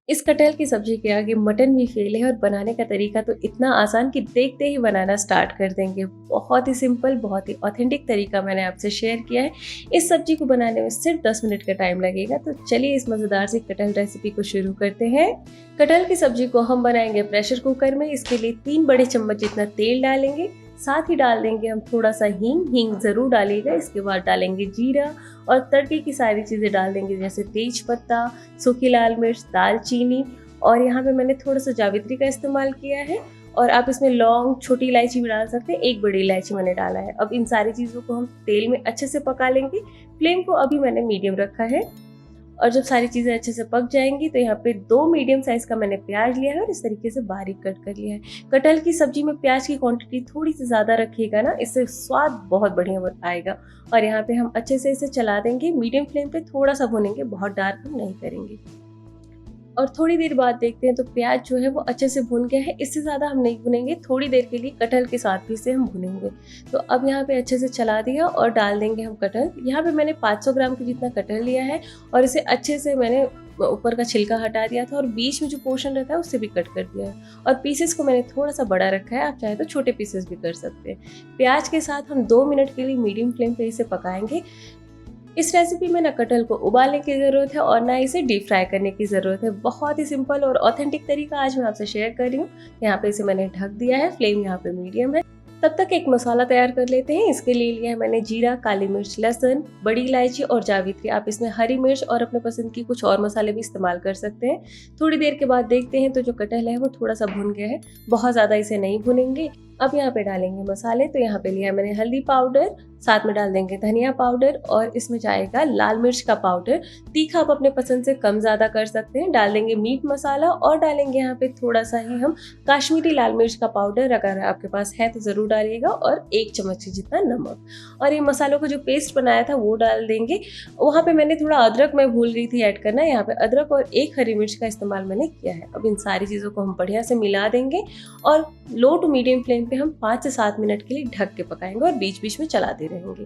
इस कटहल की सब्जी के आगे मटन भी फेल है और बनाने का तरीका तो इतना आसान कि देखते ही बनाना स्टार्ट कर देंगे। बहुत ही सिंपल, बहुत ही ऑथेंटिक तरीका मैंने आपसे शेयर किया है। इस सब्जी को बनाने में सिर्फ 10 मिनट का टाइम लगेगा। तो चलिए इस मज़ेदार सी कटहल रेसिपी को शुरू करते हैं। कटहल की सब्जी को हम बनाएंगे प्रेशर कुकर में। इसके लिए 3 बड़े चम्मच जितना तेल डालेंगे, साथ ही डाल देंगे हम थोड़ा सा हींग ज़रूर डालिएगा। इसके बाद डालेंगे जीरा और तड़के की सारी चीज़ें डाल देंगे, जैसे तेज पत्ता, सूखी लाल मिर्च, दालचीनी, और यहाँ पे मैंने थोड़ा सा जावित्री का इस्तेमाल किया है। और आप इसमें लौंग, छोटी इलायची भी डाल सकते हैं, एक बड़ी इलायची मैंने डाला है। अब इन सारी चीज़ों को हम तेल में अच्छे से पका लेंगे। फ्लेम को अभी मैंने मीडियम रखा है। और जब सारी चीज़ें अच्छे से पक जाएंगी तो यहाँ पे 2 मीडियम साइज़ का मैंने प्याज लिया है और इस तरीके से बारीक कट कर लिया है। कटहल की सब्जी में प्याज की क्वांटिटी थोड़ी सी ज़्यादा रखिएगा ना, इससे स्वाद बहुत बढ़िया आएगा। और यहाँ पे हम अच्छे से इसे चला देंगे, मीडियम फ्लेम पे थोड़ा सा भुनेंगे, बहुत डार्क हम नहीं करेंगे। और थोड़ी देर बाद देखते हैं तो प्याज जो है वो अच्छे से भुन गया है। इससे ज़्यादा हम नहीं भुनेंगे, थोड़ी देर के लिए कटहल के साथ भी इसे हम भुनेंगे। तो अब यहाँ पे अच्छे से चला दिया और डाल देंगे हम कटहल। यहाँ पे मैंने 500 ग्राम के जितना कटहल लिया है और इसे अच्छे से मैंने ऊपर का छिलका हटा दिया था और बीच में जो पोर्शन रहता है उससे भी कट कर दिया है। और पीसेस को मैंने थोड़ा सा बड़ा रखा है, आप चाहे तो छोटे पीसेस भी कर सकते हैं। प्याज के साथ हम 2 मिनट के लिए मीडियम फ्लेम पे इसे पकाएंगे। इस रेसिपी में ना कटहल को उबालने की ज़रूरत है और ना इसे डीप फ्राई करने की ज़रूरत है। बहुत ही सिंपल और ऑथेंटिक तरीका आज मैं आपसे शेयर कर रही हूँ। यहाँ पे इसे मैंने ढक दिया है, फ्लेम यहाँ पे मीडियम है। तब तक एक मसाला तैयार कर लेते हैं। इसके लिए लिया है मैंने जीरा, काली मिर्च, लहसुन, बड़ी इलायची और जावित्री। आप इसमें हरी मिर्च और अपने पसंद की कुछ और मसाले भी इस्तेमाल कर सकते हैं। थोड़ी देर के बाद देखते हैं तो जो कटहल है वो थोड़ा सा भुन गया है, बहुत ज़्यादा इसे नहीं भुनेंगे। अब यहाँ पे डालेंगे मसाले। तो यहाँ पे लिया मैंने हल्दी पाउडर, साथ में डाल देंगे धनिया पाउडर और इसमें जाएगा लाल मिर्च का पाउडर। तीखा आप अपने पसंद से कम ज़्यादा कर सकते हैं। डाल देंगे मीट मसाला और डालेंगे यहाँ पे थोड़ा सा ही हम काश्मीरी लाल मिर्च का पाउडर, अगर आपके पास है तो ज़रूर डालिएगा, और 1 चम्मच जितना नमक। और ये मसालों का जो पेस्ट बनाया था वो डाल देंगे। वहाँ पे मैंने थोड़ा अदरक मैं भूल गई थी ऐड करना, यहाँ पे अदरक और 1 हरी मिर्च का इस्तेमाल मैंने किया है। अब इन सारी चीज़ों को हम बढ़िया से मिला देंगे और लो टू मीडियम फ्लेम पे हम 5 से 7 मिनट के लिए ढक के पकाएंगे और बीच बीच में चलाते रहेंगे।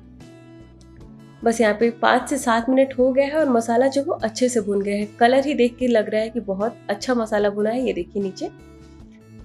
बस यहाँ पे 5 से 7 मिनट हो गया है और मसाला जो वो अच्छे से भुन गया है। कलर ही देख के लग रहा है कि बहुत अच्छा मसाला भुना है। ये देखिए नीचे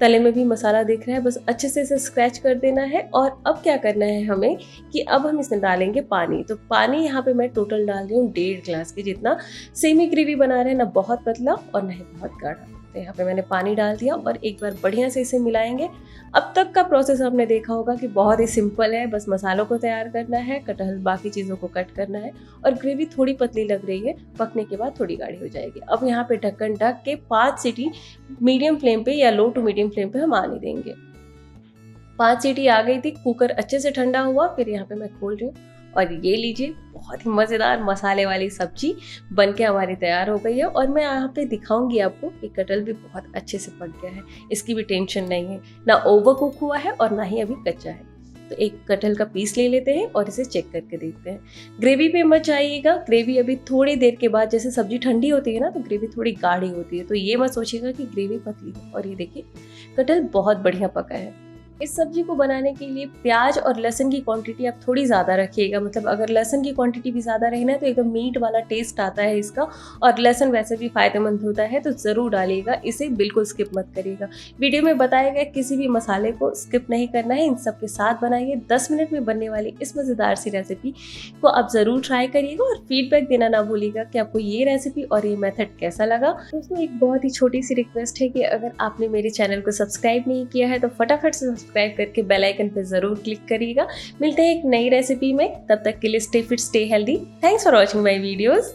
तले में भी मसाला दिख रहा है। बस अच्छे से इसे स्क्रैच कर देना है। और अब क्या करना है हमें कि अब हम इसमें डालेंगे पानी। तो पानी यहाँ पे मैं टोटल डाल रही हूँ 1.5 ग्लास के जितना। सेमी ग्रेवी बना रहे हैं, ना बहुत पतला और ना ही बहुत गाढ़ा। तो यहाँ पे मैंने पानी डाल दिया और एक बार बढ़िया से इसे मिलाएंगे। अब तक का प्रोसेस आपने देखा होगा कि बहुत ही सिंपल है। बस मसालों को तैयार करना है, कटहल बाकी चीज़ों को कट करना है और ग्रेवी थोड़ी पतली लग रही है, पकने के बाद थोड़ी गाढ़ी हो जाएगी। अब यहाँ पे ढक्कन ढक के 5 सीटी मीडियम फ्लेम पे या लो टू मीडियम फ्लेम पे हम आने देंगे। 5 सीटी आ गई थी, कुकर अच्छे से ठंडा हुआ। फिर यहाँ पे मैं खोल रही हूँ और ये लीजिए, बहुत ही मज़ेदार मसाले वाली सब्जी बनके हमारी तैयार हो गई है। और मैं यहाँ पे दिखाऊंगी आपको कि कटहल भी बहुत अच्छे से पक गया है, इसकी भी टेंशन नहीं है, ना ओवर कुक हुआ है और ना ही अभी कच्चा है। तो एक कटहल का पीस ले लेते हैं और इसे चेक करके देखते हैं। ग्रेवी पे मत जाइएगा, ग्रेवी अभी थोड़ी देर के बाद, जैसे सब्जी ठंडी होती है ना तो ग्रेवी थोड़ी गाढ़ी होती है, तो ये मत सोचिएगा कि ग्रेवी पतली है। और ये देखिए कटहल बहुत बढ़िया पका है। इस सब्जी को बनाने के लिए प्याज और लहसुन की क्वांटिटी आप थोड़ी ज़्यादा रखिएगा। मतलब अगर लहसुन की क्वांटिटी भी ज़्यादा रहे ना तो एकदम मीट वाला टेस्ट आता है इसका। और लहसुन वैसे भी फ़ायदेमंद होता है, तो ज़रूर डालिएगा, इसे बिल्कुल स्किप मत करिएगा। वीडियो में बताया गया किसी भी मसाले को स्किप नहीं करना है। इन सब के साथ बनाइए। 10 मिनट में बनने वाली इस मज़ेदार सी रेसिपी को आप ज़रूर ट्राई करिएगा और फीडबैक देना ना भूलिएगा कि आपको ये रेसिपी और ये मेथड कैसा लगा। दोस्तों, एक बहुत ही छोटी सी रिक्वेस्ट है कि अगर आपने मेरे चैनल को सब्सक्राइब नहीं किया है तो फटाफट से सब्सक्राइब करके बेल आइकन पे जरूर क्लिक करिएगा। मिलते हैं एक नई रेसिपी में, तब तक के लिए stay fit, stay healthy. Thanks for watching my videos.